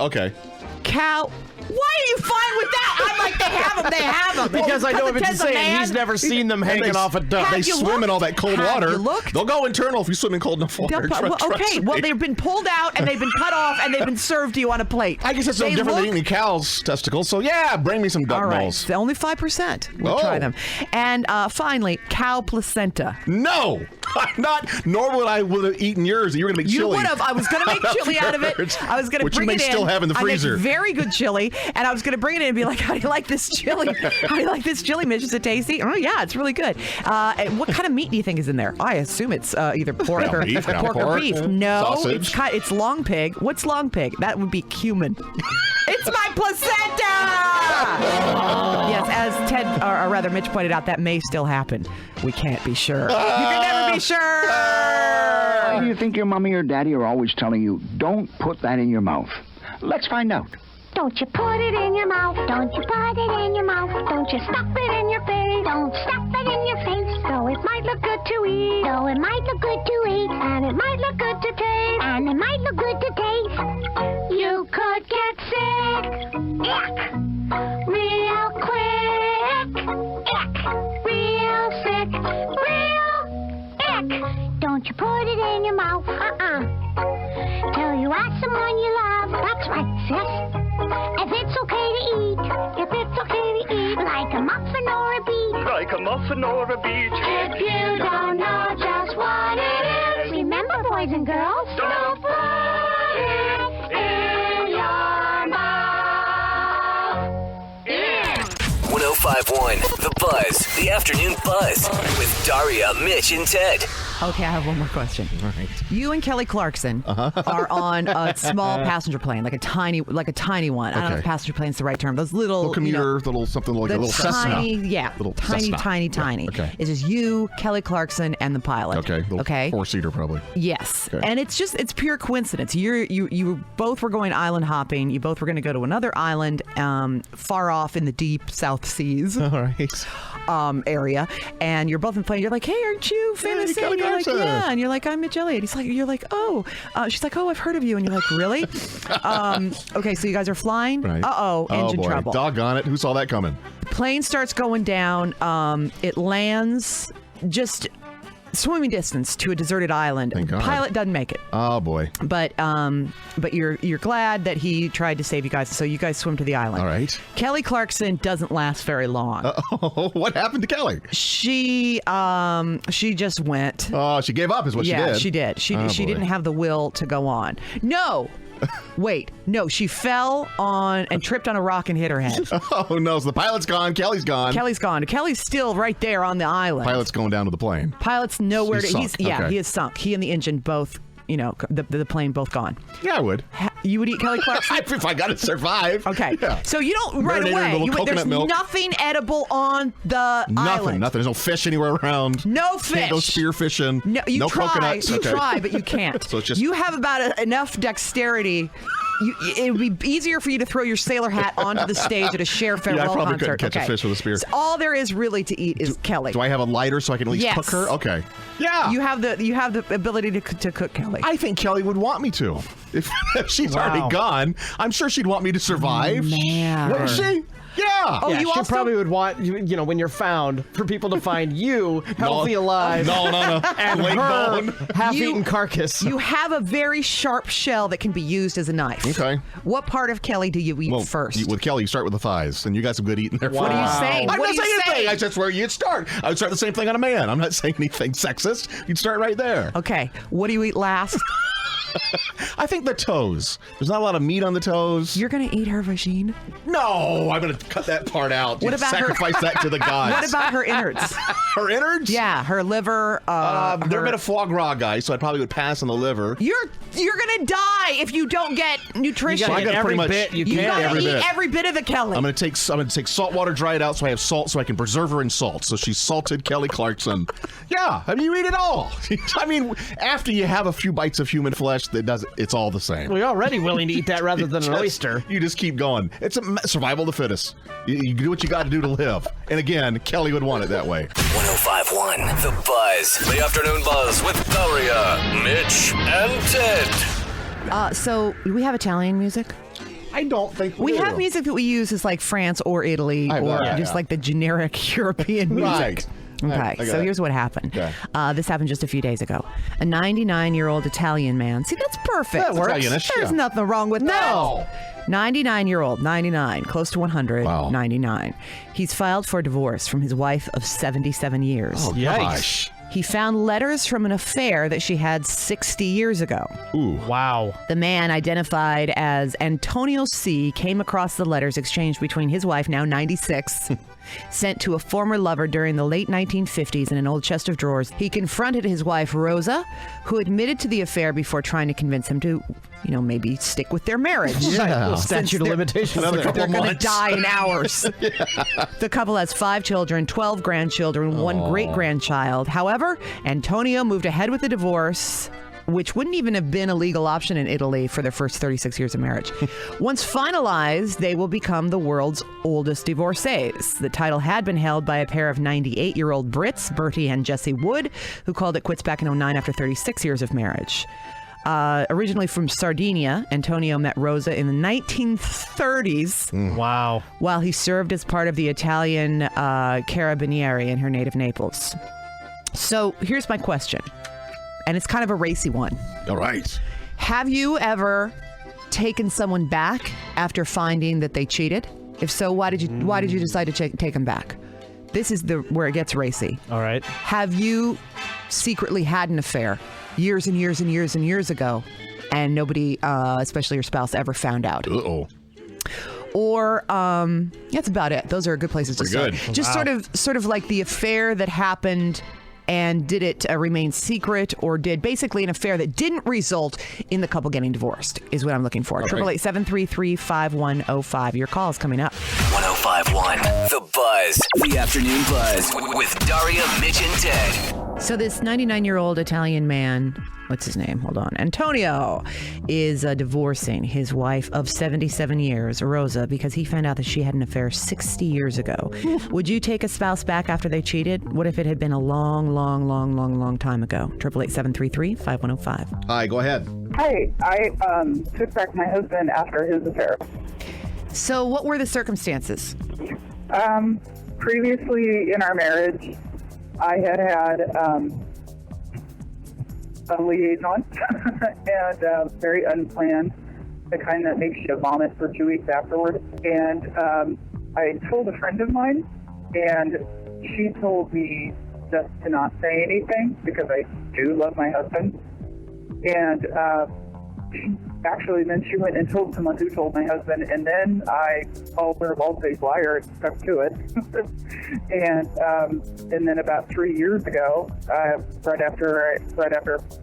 Cow. Why are you fine with that? I'm like, they have them. They have them. Because I know it if it's says a saying man. he's never seen them And hanging off a duck. They Have you swim in looked? all that cold Have water. you looked? They'll go internal if you swim in cold enough water. Okay, well, they've been pulled out and they've been cut off and they've been served to you on a plate. I guess it's no They different than look- eating cow's testicles. So yeah, bring me some duck All right, balls. only 5% will try them. And finally, cow placenta. No, I'm not. Nor would I would have eaten yours. You were going to make You chili. would have. I was going to make chili out of it. I was going to Which you bring may it in. still have in the I make freezer. very good chili, and I was going to bring it in and be like, "How do you like this chili? How do you like this chili, Mitch? Is it tasty? Oh yeah, it's really good. And what kind of meat do you think is in there? I assume it's either pork or beef, pork or beef. No, sausage. it's long pig. What's long pig? That would be cumin. It's my placenta. Yes, as Ted, or rather Mitch pointed out, that may still happen. We can't be sure. You can never be sure. Why do you think your mommy or daddy are always telling you, don't put that in your mouth? Let's find out. Don't you put it in your mouth. Don't you put it in your mouth. Don't you stuff it in your face. Don't stuff it in your face. Though it might look good to eat. Though it might look good to eat. And it might look good to taste. And it might look good to taste. You could get sick. Ick. Real quick. Ick. Real sick. Real ick. Don't you put it in your mouth. Till you ask someone you love. That's right, sis. If it's okay to eat, if it's okay to eat, like a muffin or a beet. Like a muffin or a beach. If you don't know just what it is, remember, boys and girls, don't put it in your mouth. 105.1 The Buzz, the afternoon buzz with Daria, Mitch, and Ted. Okay, I have one more question. All right. You and Kelly Clarkson are on a small passenger plane, like a tiny one. I don't know Okay. if passenger plane's the right term. Those little Commuter, little something like a the little Cessna. Little tiny, Cessna. tiny. Yeah, okay. It's just you, Kelly Clarkson, and the pilot. Okay. Little Okay. Four-seater probably. Yes, Okay. and it's pure coincidence. You both were going island hopping. You both were going to go to another island, far off in the deep South Seas. All right. Area, and you're both in the plane. You're like, "Hey, aren't you famous?" Kelly And you're like, Clarkson. "Yeah," and you're like, "I'm Mitch Elliott." You're like, "Oh," she's like, "Oh, I've heard of you," and you're like, "Really?" Okay, so you guys are flying. Right. Engine boy. trouble. Doggone it. Who saw that coming? Plane starts going down. It lands just swimming distance to a deserted island. Thank God. Pilot doesn't make it. Oh boy. But you're glad that he tried to save you guys, so you guys swim to the island. All right. Kelly Clarkson doesn't last very long. Oh, what happened to Kelly? She just went. Oh, she gave up is what she did. Yeah, she did. She didn't have the will to go on. No. Wait, no, she fell on and tripped on a rock and hit her head. Oh no, so the pilot's gone, Kelly's gone. Kelly's gone. Kelly's still right there on the island. Pilot's going down to the plane. Pilot's nowhere to. He's sunk. Okay. He is sunk. He and the engine both. The plane both gone. Yeah, I would. You would eat Kelly Clarkson? If I got to survive. Okay. Yeah. So you don't Marinated right in a little away. There's coconut milk. nothing edible on the island. Nothing. There's no fish anywhere around. No fish. Can't go spear fishing. No, you try. Coconuts. You Okay. try, but you can't. So it's just you have about enough dexterity. It would be easier for you to throw your sailor hat onto the stage at a Cher farewell I probably concert. couldn't catch a fish with a spear. So all there is really to eat is Kelly. Do I have a lighter so I can at least Yes. cook her? Okay. Yeah. You have the ability to cook Kelly. I think Kelly would want me to. If she's already gone, I'm sure she'd want me to survive. Man. Wouldn't she? Yeah. Oh, Yeah, you she also probably would want, when you're found, for people to find you healthy alive. No. And Leg her bone. half-eaten carcass. You have a very sharp shell that can be used as a knife. Okay. What part of Kelly do you eat first? With Kelly, you start with the thighs, and you got some good eating there. What are you saying? I'm What not are you saying anything. saying? I just where you'd start. I would start the same thing on a man. I'm not saying anything sexist. You'd start right there. Okay. What do you eat last? I think the toes. There's not a lot of meat on the toes. You're going to eat her vagine? No, I'm going to cut that part out. What about sacrifice that to the gods? What about her innards? Her innards? Yeah, her liver. Never been a foie gras guy, so I probably would pass on the liver. You're gonna die if you don't get nutrition. You gotta get every bit you can. gotta Every eat bit. every bit of the Kelly. I'm gonna take salt water, dry it out, so I have salt, so I can preserve her in salt. So she's salted Kelly Clarkson. Yeah, I mean you eat it all. I mean, after you have a few bites of human flesh, it's all the same. We're already willing to eat that rather than an oyster. You just keep going. It's a survival of the fittest. You do what you got to do to live. And again, Kelly would want it that way. 105.1 The Buzz. The Afternoon Buzz with Daria, Mitch, and Ted. So we have Italian music. I don't think We do. have music that we use as like France or Italy I have or that, just yeah. like the generic European music. Right. Okay, I got so it. here's what happened. Okay. This happened just a few days ago. A 99-year-old Italian man. See, that's perfect. That works. Italianish, There's yeah. nothing wrong with that. 99-year-old, 99, close to 100, Wow. 99. He's filed for divorce from his wife of 77 years. Oh, gosh. He found letters from an affair that she had 60 years ago. Ooh. Wow. The man, identified as Antonio C., came across the letters exchanged between his wife, now 96, sent to a former lover during the late 1950s in an old chest of drawers. He confronted his wife, Rosa, who admitted to the affair before trying to convince him to, maybe stick with their marriage. Yeah. Statute of limitations. Another couple They're of going to months. die in hours. The couple has 5 children, 12 grandchildren, 1 great-grandchild. However, Antonio moved ahead with the divorce, which wouldn't even have been a legal option in Italy for their first 36 years of marriage. Once finalized, they will become the world's oldest divorcees. The title had been held by a pair of 98-year-old Brits, Bertie and Jesse Wood, who called it quits back in 2009 after 36 years of marriage. Originally from Sardinia, Antonio met Rosa in the 1930s. Wow. While he served as part of the Italian Carabinieri in her native Naples. So here's my question, and it's kind of a racy one. All right. Have you ever taken someone back after finding that they cheated? If so, why did you decide to take them back? This is where it gets racy. All right. Have you secretly had an affair years and years and years and years ago, and nobody, especially your spouse, ever found out? Uh-oh. Or that's about it. Those are good places to start. Pretty good. Just sort of like the affair that happened, and did it remain secret, or did basically an affair that didn't result in the couple getting divorced is what I'm looking for. 888-733-5105. Your call is coming up. 105.1 The Buzz. The Afternoon Buzz with Daria, Mitch, and Ted. So this 99-year-old Italian man, what's his name? Hold on. Antonio is divorcing his wife of 77 years, Rosa, because he found out that she had an affair 60 years ago. Would you take a spouse back after they cheated? What if it had been a long, long, long, long, long time ago? 888-733-5105. Hi, go ahead. Hi, I took back my husband after his affair. So what were the circumstances? Previously in our marriage, I had a liaison, and very unplanned, the kind that makes you vomit for 2 weeks afterward. And I told a friend of mine, and she told me just to not say anything because I do love my husband. And actually, then she went and told someone who told my husband, and then I called her a bald-faced liar and stuck to it. And then about 3 years ago, right after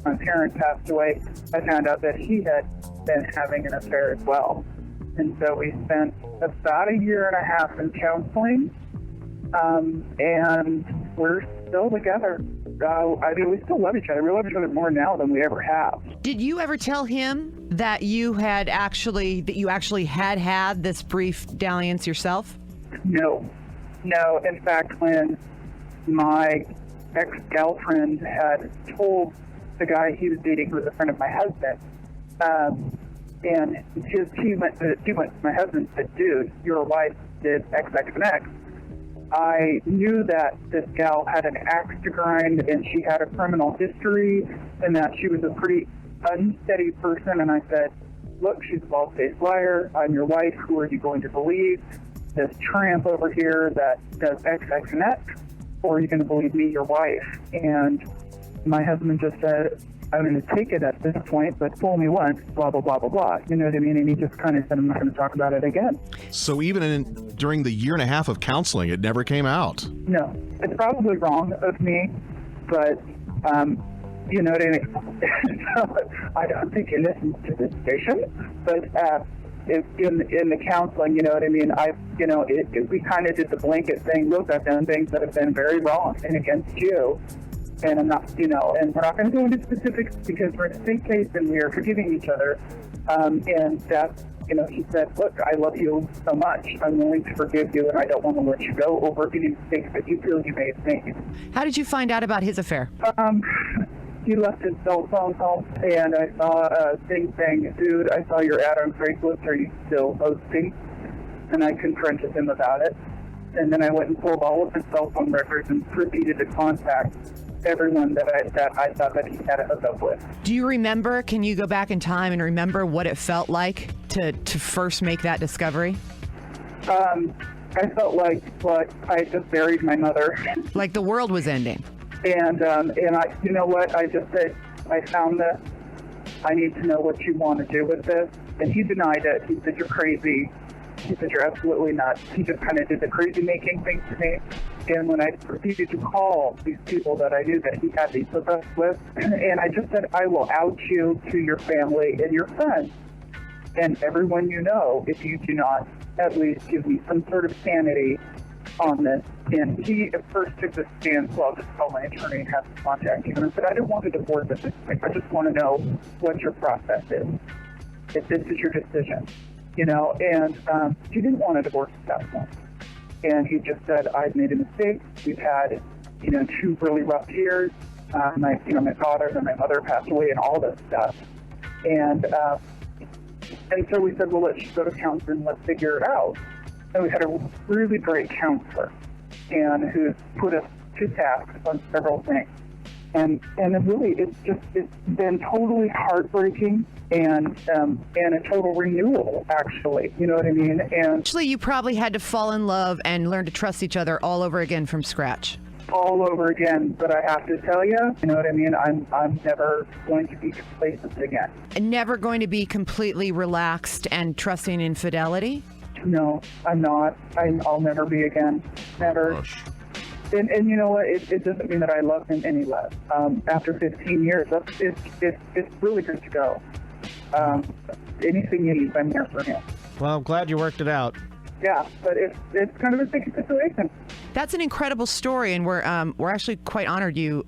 my parents passed away, I found out that he had been having an affair as well. And so we spent about a year and a half in counseling, and we're still together. I mean, we still love each other. We love each other more now than we ever have. Did you ever tell him that you actually had this brief dalliance yourself? No. In fact, when my ex-girlfriend had told the guy he was dating, who was a friend of my husband, and he went to my husband and said, "Dude, your wife did X, X, and X." I knew that this gal had an axe to grind, and she had a criminal history, and that she was a pretty unsteady person. And I said, "Look, she's a bald-faced liar. I'm your wife. Who are you going to believe? This tramp over here that does X, X, and X, or are you going to believe me, your wife?" And my husband just said, "I'm going to take it at this point, but fool me once, blah, blah, blah, blah, blah." You know what I mean? And he just kind of said, "I'm not going to talk about it again." So even during the year and a half of counseling, it never came out? No. It's probably wrong of me, but, you know what I mean? I don't think he listens to this station, but in the counseling, you know what I mean? We kind of did the blanket thing. Look, I've done things that have been very wrong and against you. And I'm not, and we're not going to go into specifics because we're in a safe place and we are forgiving each other. And that's, he said, "Look, I love you so much. I'm willing to forgive you, and I don't want to let you go over any mistakes that you feel you may have made." How did you find out about his affair? He left his cell phone home, and I saw a thing saying, "Dude, I saw your ad on Craigslist. Are you still posting?" And I confronted him about it. And then I went and pulled all of his cell phone records and proceeded to contact everyone that I thought that he had a hookup with. Do you remember, can you go back in time and remember what it felt like to first make that discovery? I felt like I just buried my mother. Like the world was ending. And I, you know what, I just said, "I found this. I need to know what you want to do with this." And he denied it. He said, "You're crazy." He said, "You're absolutely nuts." He just kind of did the crazy making thing to me. And when I proceeded to call these people that I knew that he had these hookups with, and I just said, "I will out you to your family and your friends and everyone you know if you do not at least give me some sort of sanity on this." And he at first took the stance, "Well, I'll just call my attorney and have to contact you." And I said, "I don't want a divorce at this point. I just want to know what your process is, if this is your decision." And he didn't want a divorce at that point. And he just said, "I've made a mistake. We've had, 2 really rough years. My father and my mother passed away and all this stuff." And so we said, "Well, let's just go to counseling and let's figure it out." And we had a really great counselor and who put us to task on several things. And really, it's been totally heartbreaking and a total renewal, actually. You know what I mean? And actually, you probably had to fall in love and learn to trust each other all over again from scratch. All over again. But I have to tell you, you know what I mean? I'm never going to be complacent again. And never going to be completely relaxed and trusting in fidelity? No, I'm not. I'll never be again. Never. Gosh. And you know what? It doesn't mean that I love him any less. After 15 years, it's really good to go. Anything you need, I'm there for him. Well, I'm glad you worked it out. Yeah, but it's kind of a sticky situation. That's an incredible story, and we're actually quite honored you